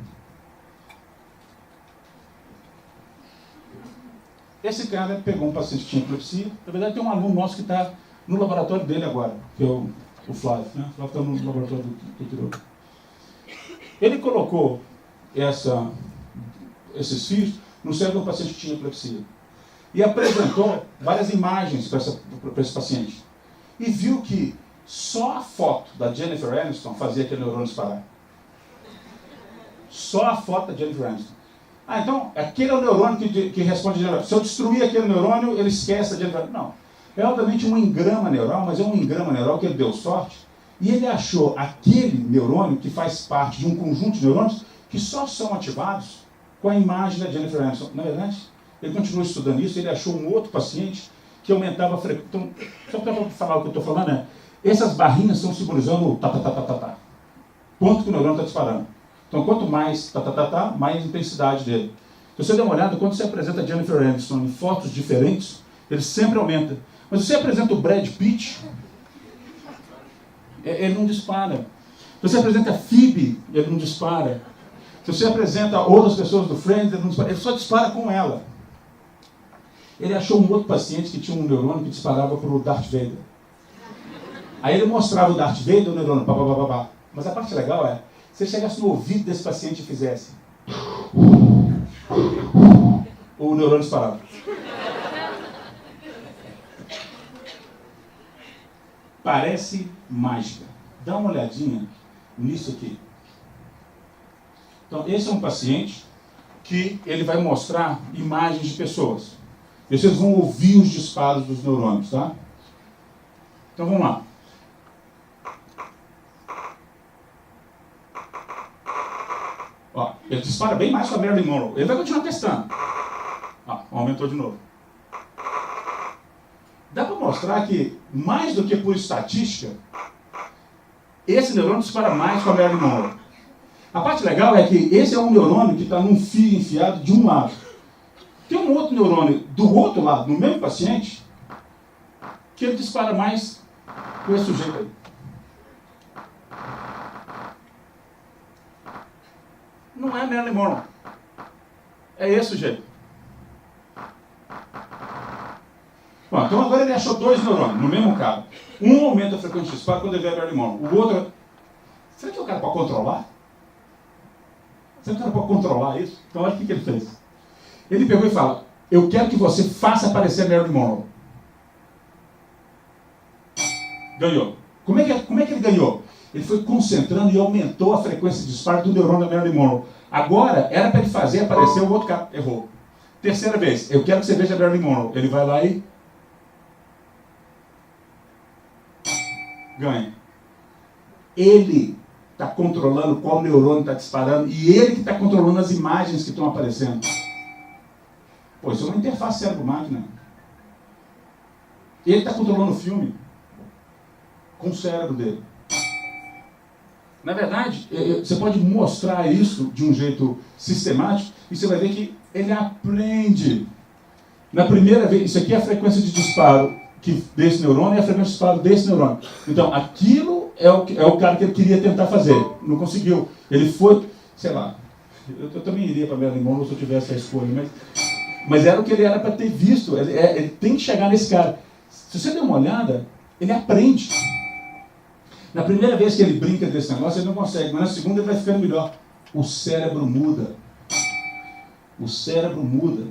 Esse cara pegou um paciente que tinha epilepsia. Na verdade, tem um aluno nosso que está no laboratório dele agora, que é o Flávio. Né? O Flávio está no laboratório do Tirou. Ele colocou esses fios no cérebro do paciente que tinha epilepsia. E apresentou várias imagens para esse paciente. E viu que só a foto da Jennifer Aniston fazia aquele neurônio disparar. Só a foto da Jennifer Aniston. Ah, então, aquele é o neurônio que responde a Jennifer. Se eu destruir aquele neurônio, ele esquece a Jennifer. Não. É obviamente um engrama neural, mas é um engrama neural que ele deu sorte. E ele achou aquele neurônio que faz parte de um conjunto de neurônios que só são ativados com a imagem da Jennifer Aniston. Na verdade, ele continuou estudando isso, ele achou um outro paciente que aumentava a frequência. Então, só para falar o que eu estou falando, né? Essas barrinhas estão simbolizando o tá. Ponto que o neurônio está disparando. Então, quanto mais tá, mais intensidade dele. Se você der uma olhada, quando você apresenta a Jennifer Aniston em fotos diferentes, ele sempre aumenta. Mas se você apresenta o Brad Pitt, ele não dispara. Se você apresenta a Phoebe, ele não dispara. Se você apresenta outras pessoas do Friends, ele não dispara. Ele só dispara com ela. Ele achou um outro paciente que tinha um neurônio que disparava para o Darth Vader. Aí ele mostrava o Darth Vader, o neurônio, babá. Mas a parte legal é, se você chegasse no ouvido desse paciente e fizesse, o neurônio disparava. Parece mágica. Dá uma olhadinha nisso aqui. Então, esse é um paciente que ele vai mostrar imagens de pessoas. E vocês vão ouvir os disparos dos neurônios, tá? Então, vamos lá. Ó, ele dispara bem mais com a Marilyn Monroe. Ele vai continuar testando. Ó, aumentou de novo. Dá para mostrar que, mais do que por estatística, esse neurônio dispara mais com a Marilyn Monroe. A parte legal é que esse é um neurônio que está num fio enfiado de um lado. Tem um outro neurônio do outro lado, no mesmo paciente, que ele dispara mais com esse sujeito aí. Não é Marilyn Monroe. É esse sujeito. Bom, então agora ele achou dois neurônios no mesmo cara. Um aumenta a frequência de disparo quando ele vê a Marilyn Monroe. O outro... Será que o cara pode controlar? Será que o cara pode controlar isso? Então olha o que ele fez. Ele pegou e fala, eu quero que você faça aparecer a Marilyn Monroe. Ganhou. Como é que ele ganhou? Ele foi concentrando e aumentou a frequência de disparo do neurônio da Marilyn Monroe. Agora, era para ele fazer aparecer o outro cara. Errou. Terceira vez, eu quero que você veja a Marilyn Monroe. Ele vai lá e... ganha. Ele está controlando qual neurônio está disparando e ele que está controlando as imagens que estão aparecendo. Pô, isso é uma interface cérebro-máquina. Ele está controlando o filme com o cérebro dele. Na verdade, você pode mostrar isso de um jeito sistemático e você vai ver que ele aprende. Na primeira vez, isso aqui é a frequência de disparo desse neurônio e a frequência de disparo desse neurônio. Então, aquilo é o cara que ele queria tentar fazer. Não conseguiu. Ele foi, sei lá, eu também iria para Marilyn Monroe se eu tivesse a escolha, mas era o que ele era para ter visto. Ele tem que chegar nesse cara. Se você der uma olhada, ele aprende. Na primeira vez que ele brinca desse negócio, ele não consegue, mas na segunda ele vai ficando melhor. O cérebro muda. O cérebro muda.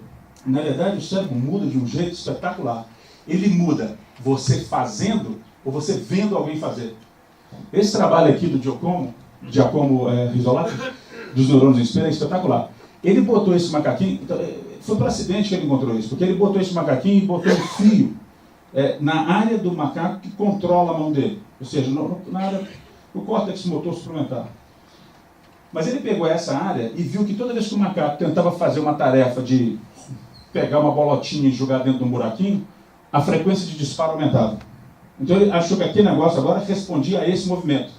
Na verdade, o cérebro muda de um jeito espetacular. Ele muda você fazendo ou você vendo alguém fazer. Esse trabalho aqui do Giacomo Rizzolatti, dos neurônios em espelho, é espetacular. Ele botou esse macaquinho, foi por acidente que ele encontrou isso, porque ele botou esse macaquinho e botou um fio na área do macaco que controla a mão dele, ou seja, na área do córtex motor suplementar. Mas ele pegou essa área e viu que toda vez que o macaco tentava fazer uma tarefa de pegar uma bolotinha e jogar dentro de um buraquinho, a frequência de disparo aumentava. Então ele achou que aquele negócio agora respondia a esse movimento.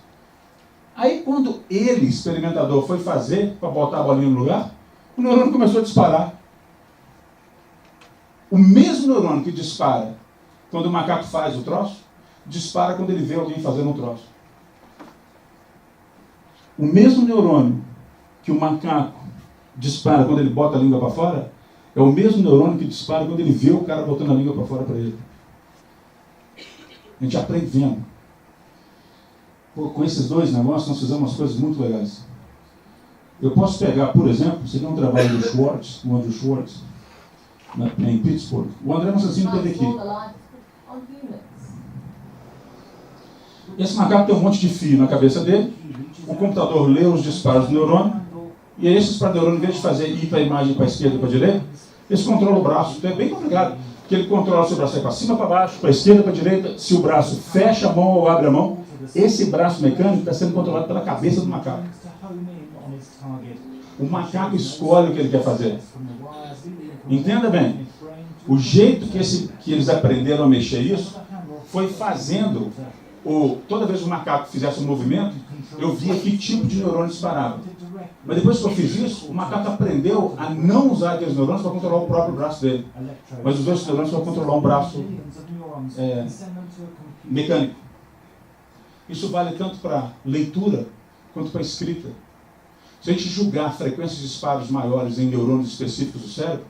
Aí quando ele, experimentador, foi fazer para botar a bolinha no lugar, o neurônio começou a disparar. O mesmo neurônio que dispara quando o macaco faz o troço, dispara quando ele vê alguém fazendo um troço. O mesmo neurônio que o macaco dispara quando ele bota a língua para fora, é o mesmo neurônio que dispara quando ele vê o cara botando a língua para fora para ele. A gente aprende vendo. Pô, com esses dois negócios, nós fizemos umas coisas muito legais. Eu posso pegar, por exemplo, você tem um trabalho do Schwartz, o Andrew Schwartz, em Pittsburgh. O André Massacino teve aqui. Esse macaco tem um monte de fio na cabeça dele. O computador lê os disparos do neurônio. E aí esse disparo do neurônio, em vez de fazer ir para a imagem para a esquerda e para a direita, eles controlam o braço. Então é bem complicado. Porque ele controla se o braço vai para cima, para baixo, para a esquerda, para a direita. Se o braço fecha a mão ou abre a mão, esse braço mecânico está sendo controlado pela cabeça do macaco. O macaco escolhe o que ele quer fazer. Entenda bem. O jeito que eles aprenderam a mexer isso foi fazendo. Toda vez que o macaco fizesse um movimento, eu via que tipo de neurônio disparava. Mas depois que eu fiz isso, o macaco aprendeu a não usar aqueles neurônios para controlar o próprio braço dele. Mas usou esses neurônios para controlar um braço mecânico. Isso vale tanto para leitura quanto para escrita. Se a gente julgar frequências de disparos maiores em neurônios específicos do cérebro,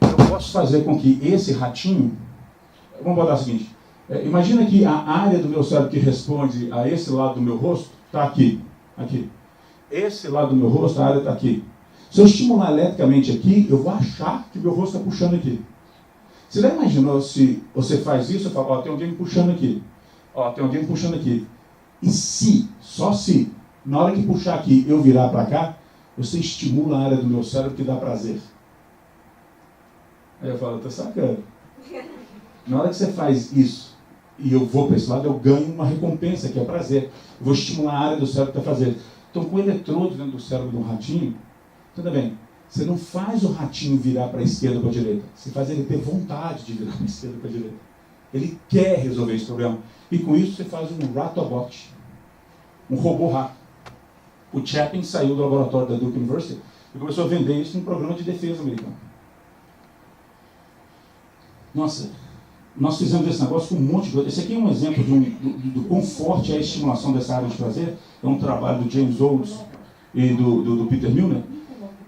eu posso fazer com que esse ratinho... Vamos botar o seguinte. Imagina que a área do meu cérebro que responde a esse lado do meu rosto está aqui. Aqui. Esse lado do meu rosto, a área está aqui. Se eu estimular eletricamente aqui, eu vou achar que meu rosto está puxando aqui. Você já imaginou se você faz isso e fala, ó, tem alguém me puxando aqui. Ó, tem alguém me puxando aqui. E se, só se, na hora que puxar aqui, eu virar para cá, você estimula a área do meu cérebro que dá prazer. Aí eu falo, tá sacando. Na hora que você faz isso, e eu vou para esse lado, eu ganho uma recompensa, que é prazer. Eu vou estimular a área do cérebro que está fazendo. Então, com eletrodos dentro do cérebro de um ratinho, tudo bem, você não faz o ratinho virar para a esquerda ou para a direita. Você faz ele ter vontade de virar para a esquerda ou para a direita. Ele quer resolver esse problema. E com isso você faz um ratobot, um robô rato. O Chapin saiu do laboratório da Duke University e começou a vender isso num programa de defesa americano. Nossa, nós fizemos esse negócio com um monte de coisa. Esse aqui é um exemplo do quão forte é a estimulação dessa área de prazer. É um trabalho do James Olds e do Peter Milner.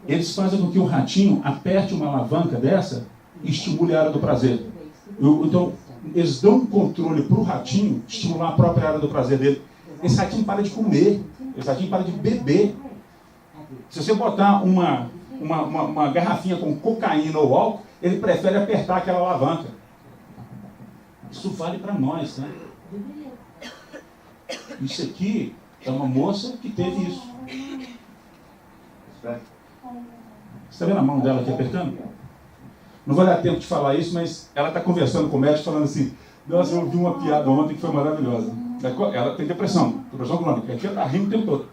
Eles fazem com que o ratinho aperte uma alavanca dessa e estimule a área do prazer. Então, eles dão um controle para o ratinho estimular a própria área do prazer dele. Esse ratinho para de comer, esse ratinho para de beber. Se você botar uma garrafinha com cocaína ou álcool, ele prefere apertar aquela alavanca. Isso vale para nós, né? Isso aqui é uma moça que teve isso. Você está vendo a mão dela aqui apertando? Não vai dar tempo de falar isso, mas ela está conversando com o médico, falando assim, nossa, eu ouvi uma piada ontem que foi maravilhosa. Ela tem depressão crônica. Aqui ela está rindo o tempo todo.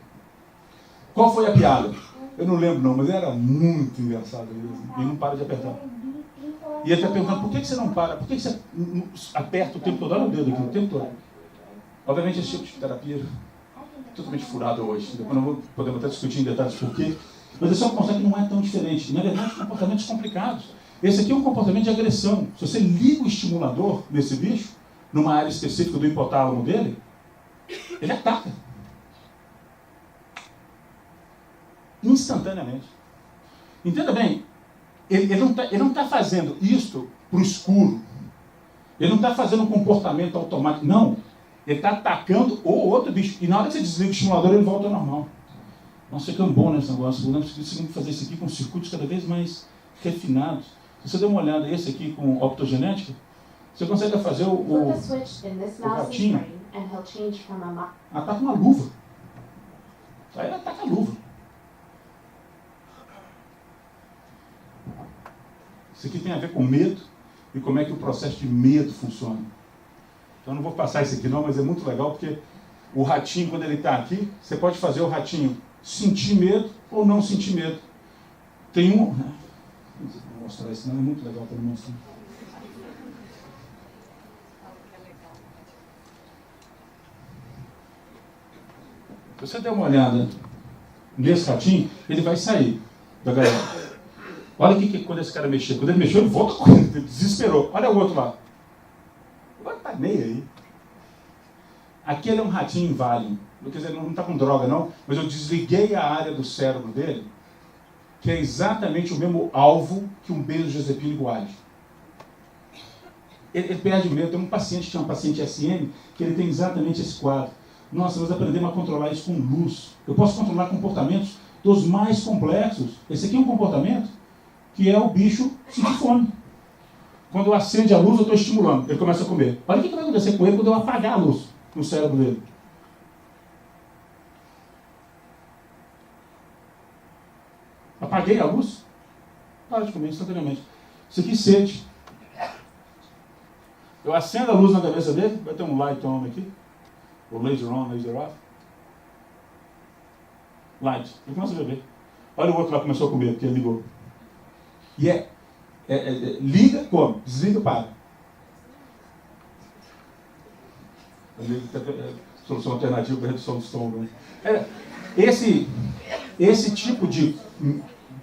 Qual foi a piada? Eu não lembro não, mas era muito engraçado mesmo. E não para de apertar. E ele está perguntando, por que você não para? Por que você aperta o tempo todo? Olha o dedo aqui, o tempo todo. Obviamente esse tipo de terapia é totalmente furado hoje. Depois não podemos até discutir em detalhes por quê. Mas esse é um comportamento que não é tão diferente. Na verdade, comportamentos complicados. Esse aqui é um comportamento de agressão. Se você liga o estimulador nesse bicho, numa área específica do hipotálamo dele, ele ataca. Instantaneamente. Entenda bem, ele não está fazendo isto para o escuro. Ele não está fazendo um comportamento automático. Não. Ele está atacando o outro bicho. E na hora que você desliga o estimulador, ele volta ao normal. Nós ficamos bons nesse negócio. Nós conseguimos fazer isso aqui com circuitos cada vez mais refinados. Se você der uma olhada esse aqui com optogenética, você consegue fazer o ratinho. Ataca uma luva. Aí ele ataca a luva. Isso aqui tem a ver com medo e como é que o processo de medo funciona. Então eu não vou passar isso aqui não, mas é muito legal porque o ratinho, quando ele está aqui, você pode fazer o ratinho sentir medo ou não sentir medo. Tem um... Vou mostrar isso, não é muito legal para mostrar. Se você der uma olhada nesse ratinho, ele vai sair da gaiola. Olha que quando esse cara mexeu. Quando ele mexeu, ele volta correndo, ele desesperou. Olha o outro lá. Agora tá nem aí. Aquele é um ratinho inválido. Quer dizer, não está com droga não, mas eu desliguei a área do cérebro dele, que é exatamente o mesmo alvo que um benzodiazepínico age. Ele perde medo. Tem um paciente que é um paciente SM, que ele tem exatamente esse quadro. Nossa, nós aprendemos a controlar isso com luz. Eu posso controlar comportamentos dos mais complexos. Esse aqui é um comportamento que é o bicho sentir fome. Quando acende a luz, eu estou estimulando. Ele começa a comer. Olha o que vai acontecer com ele quando eu apagar a luz no cérebro dele. Apaguei a luz, para de comer instantaneamente. Isso aqui sede. Eu acendo a luz na cabeça dele, vai ter um light on aqui. Ou laser on, laser off. Light. Ele começa a beber. Olha o outro lá, começou a comer, porque ele ligou. E liga, come. Desliga, para. Solução alternativa para redução do estômago. Esse tipo de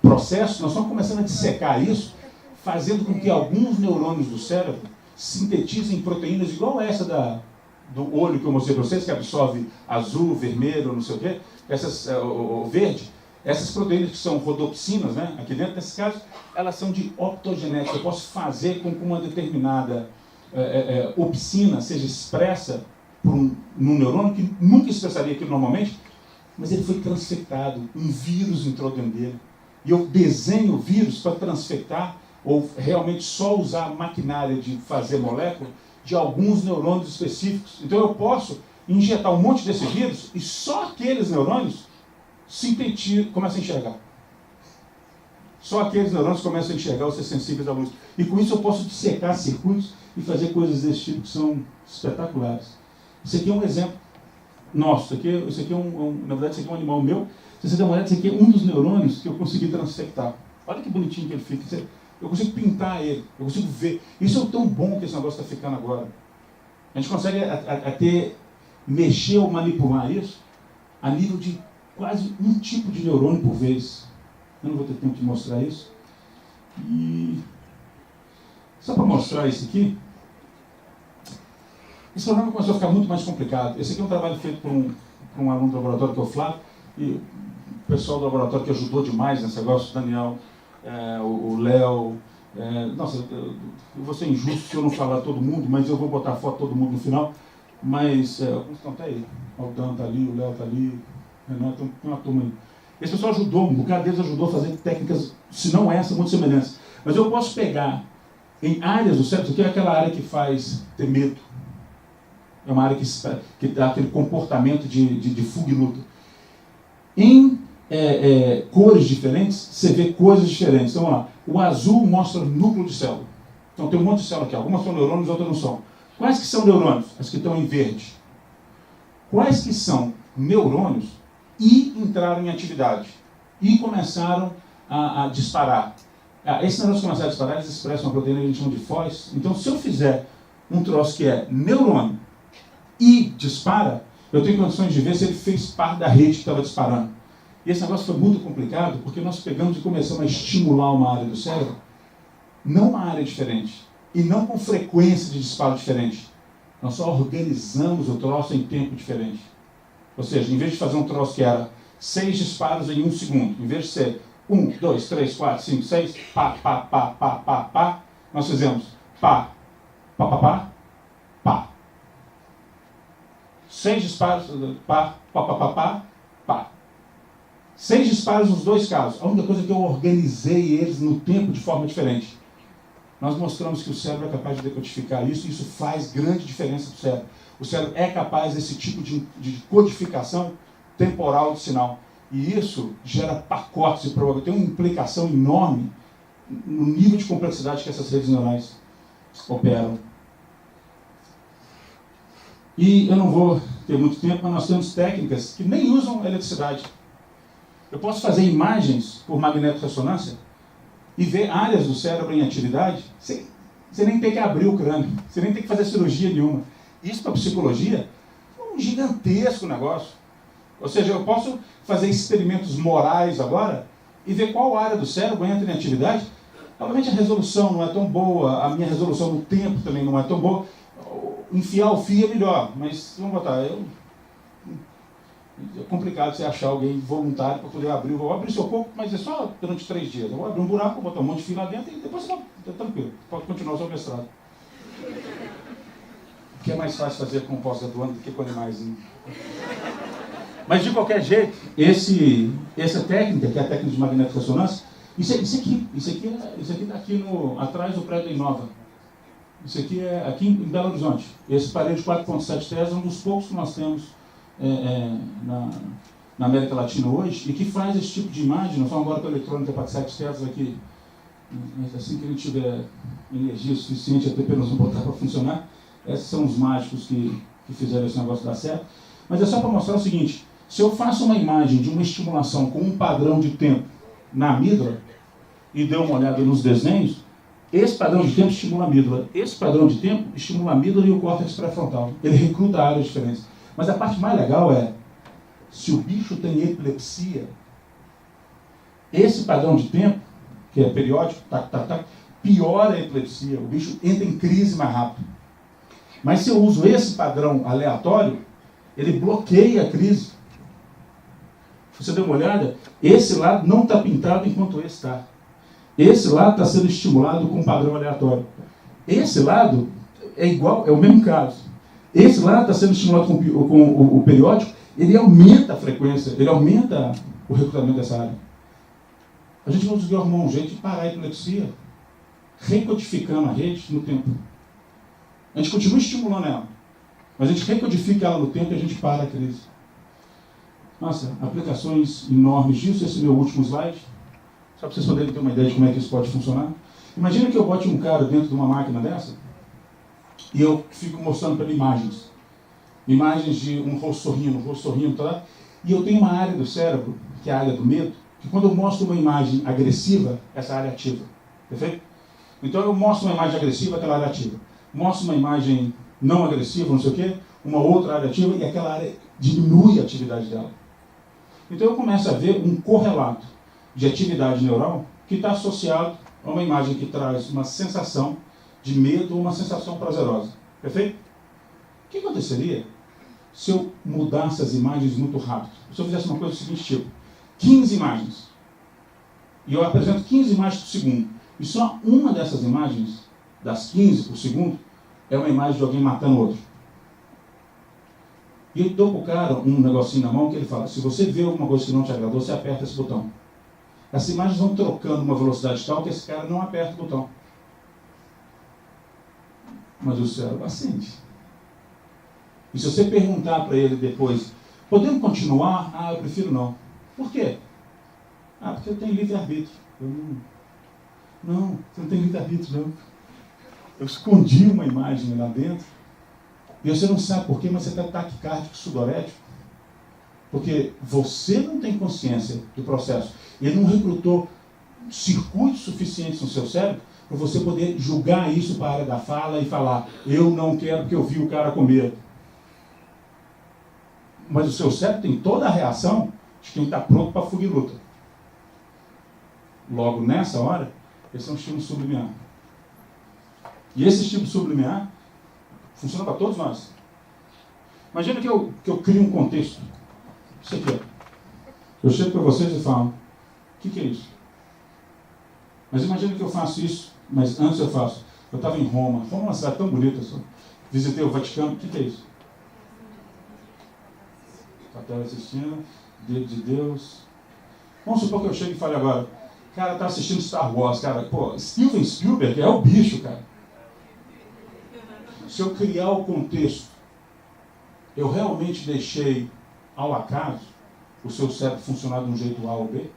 processo, nós estamos começando a dissecar isso, fazendo com que alguns neurônios do cérebro sintetizem proteínas igual essa do olho que eu mostrei para vocês, que absorve azul, vermelho, não sei o quê, o verde. Essas proteínas que são rodopsinas, né, aqui dentro, nesse caso, elas são de optogenética. Eu posso fazer com que uma determinada opsina seja expressa num neurônio que nunca expressaria aquilo normalmente, mas ele foi transfectado. Um vírus entrou dentro dele. E eu desenho o vírus para transfectar, ou realmente só usar a maquinária de fazer molécula, de alguns neurônios específicos. Então eu posso injetar um monte desse vírus e só aqueles neurônios começam a enxergar. Só aqueles neurônios começam a enxergar ou ser sensíveis à luz. E com isso eu posso dissecar circuitos e fazer coisas desse tipo que são espetaculares. Isso aqui é um exemplo nosso. Isso aqui na verdade, isso aqui é um animal meu. Se você der uma olhada, isso aqui é um dos neurônios que eu consegui transfectar. Olha que bonitinho que ele fica. Eu consigo pintar ele, eu consigo ver. Isso é tão bom que esse negócio está ficando agora. A gente consegue até mexer ou manipular isso a nível de quase um tipo de neurônio por vez. Eu não vou ter tempo de mostrar isso. E só para mostrar isso aqui, esse programa começou a ficar muito mais complicado. Esse aqui é um trabalho feito por um aluno do laboratório, que é o Flávio, e o pessoal do laboratório que ajudou demais nesse negócio, o Daniel, o Léo. Nossa, eu vou ser injusto se eu não falar todo mundo, mas eu vou botar a foto de todo mundo no final. Mas alguns estão até aí. O Dan está ali, o Léo está ali, o Renato, tem uma turma aí. Esse pessoal ajudou, um bocado deles ajudou a fazer técnicas, se não essa, muito semelhantes. Mas eu posso pegar em áreas do cérebro, que é aquela área que faz ter medo. É uma área que dá aquele comportamento de fuga e luta. Em cores diferentes, você vê coisas diferentes. Então, vamos lá. O azul mostra o núcleo de célula. Então, tem um monte de célula aqui. Algumas são neurônios, outras não são. Quais que são neurônios? As que estão em verde. quais que são neurônios e entraram em atividade e começaram a disparar. Esse negócio de começar a disparar, eles expressam uma proteína que a gente chama de FOS. Então, se eu fizer um troço que é neurônio e dispara, eu tenho condições de ver se ele fez parte da rede que estava disparando. E esse negócio foi muito complicado, porque nós pegamos e começamos a estimular uma área do cérebro, não uma área diferente, e não com frequência de disparo diferente. Nós só organizamos o troço em tempo diferente. Ou seja, em vez de fazer um troço que era 6 disparos em 1 segundo, em vez de ser 1, 2, 3, 4, 5, 6, pá, pá, pá, pá, pá, pá, nós fizemos pá, pá, pá, pá, pá. 6 disparos, pá, pá, pá, pá, pá, pá. 6 disparos nos 2 casos. A única coisa é que eu organizei eles no tempo de forma diferente. Nós mostramos que o cérebro é capaz de decodificar isso, e isso faz grande diferença para o cérebro. O cérebro é capaz desse tipo de codificação temporal de sinal. E isso gera pacotes de probabilidade, tem uma implicação enorme no nível de complexidade que essas redes neurais operam. E eu não vou ter muito tempo, mas nós temos técnicas que nem usam eletricidade. Eu posso fazer imagens por magnetorressonância e ver áreas do cérebro em atividade, você nem tem que abrir o crânio, você nem tem que fazer cirurgia nenhuma. Isso para a psicologia é um gigantesco negócio. Ou seja, eu posso fazer experimentos morais agora e ver qual área do cérebro entra em atividade. Obviamente a resolução não é tão boa, a minha resolução no tempo também não é tão boa. Enfiar o fio é melhor, mas vamos botar, é complicado você achar alguém voluntário para poder abrir. Eu vou abrir seu corpo, mas é só durante 3 dias. Eu vou abrir um buraco, vou botar um monte de fio lá dentro e depois você está tranquilo, pode continuar o seu mestrado. Porque é mais fácil fazer com pós-graduando do que com animais. Mas de qualquer jeito, essa técnica, que é a técnica de magnetorressonância, isso aqui está aqui atrás do prédio da Inova. Isso aqui é aqui em Belo Horizonte. Esse aparelho de 4.7 Tesla é um dos poucos que nós temos na América Latina hoje, e que faz esse tipo de imagem. Nós estamos agora com a eletrônica para 7 Tesla aqui. Assim que ele tiver energia suficiente, até apenas botar para funcionar. Esses são os mágicos que fizeram esse negócio dar certo. Mas é só para mostrar o seguinte: se eu faço uma imagem de uma estimulação com um padrão de tempo na amígdala e der uma olhada nos desenhos, esse padrão de tempo estimula a amígdala. Esse padrão de tempo estimula a amígdala e o córtex pré-frontal. Ele recruta áreas diferentes. Mas a parte mais legal é, se o bicho tem epilepsia, esse padrão de tempo, que é periódico, piora a epilepsia. O bicho entra em crise mais rápido. Mas se eu uso esse padrão aleatório, ele bloqueia a crise. Você deu uma olhada? Esse lado não está pintado enquanto esse está. Esse lado está sendo estimulado com um padrão aleatório. Esse lado é igual, é o mesmo caso. Esse lado está sendo estimulado com o periódico, ele aumenta a frequência, ele aumenta o recrutamento dessa área. A gente não conseguiu arrumar um jeito de parar a epilepsia, recodificando a rede no tempo. A gente continua estimulando ela, mas a gente recodifica ela no tempo e a gente para a crise. Nossa, aplicações enormes disso. Esse é o meu último slide, só para vocês poderem ter uma ideia de como é que isso pode funcionar. Imagina que eu bote um cara dentro de uma máquina dessa e eu fico mostrando para ele imagens de um rosto sorrindo, tá? E eu tenho uma área do cérebro, que é a área do medo, que quando eu mostro uma imagem agressiva, essa área ativa. Perfeito? Então eu mostro uma imagem agressiva, aquela área ativa. Mostro uma imagem não agressiva, não sei o quê, uma outra área ativa, e aquela área diminui a atividade dela. Então eu começo a ver um correlato de atividade neural que está associado a uma imagem que traz uma sensação de medo ou uma sensação prazerosa. Perfeito? O que aconteceria se eu mudasse as imagens muito rápido? Se eu fizesse uma coisa do seguinte tipo: 15 imagens. E eu apresento 15 imagens por segundo. E só uma dessas imagens, das 15 por segundo, é uma imagem de alguém matando outro. E eu dou para o cara um negocinho na mão que ele fala: se você vê alguma coisa que não te agradou, você aperta esse botão. Essas imagens vão trocando uma velocidade tal que esse cara não aperta o botão. Mas o cérebro acende. E se você perguntar para ele depois: podemos continuar? Ah, eu prefiro não. Por quê? Ah, porque eu tenho livre-arbítrio. Não, você não tem livre-arbítrio, não. Eu escondi uma imagem lá dentro E você não sabe por quê, mas você está taquicárdico, sudorético. Porque você não tem consciência do processo. Ele não recrutou circuitos suficientes no seu cérebro para você poder julgar isso para a área da fala e falar, eu não quero porque eu vi o cara com medo. Mas o seu cérebro tem toda a reação de quem está pronto para fuga e luta. Logo, nessa hora, esse é um estímulo subliminar. E esse estímulo subliminar funciona para todos nós. Imagina que eu crio um contexto. Isso aqui, ó. Eu chego para vocês e falo, o que é isso? Mas imagina que eu faço isso, mas antes eu faço. Eu estava em Roma. Roma é uma cidade tão bonita. Visitei o Vaticano. O que é isso? Capela Sistina, Dedo de Deus. Vamos supor que eu chego e fale agora, cara, tá assistindo Star Wars, cara. Pô, Steven Spielberg é o bicho, cara. Se eu criar o contexto, eu realmente deixei ao acaso o seu cérebro funcionar de um jeito A ou B?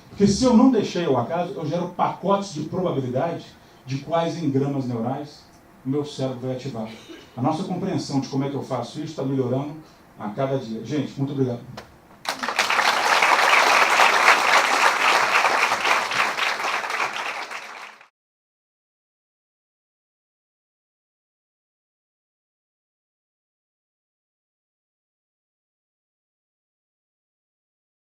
Porque se eu não deixei ao acaso, eu gero pacotes de probabilidade de quais engramas neurais o meu cérebro vai ativar. A nossa compreensão de como é que eu faço isso está melhorando a cada dia. Gente, muito obrigado.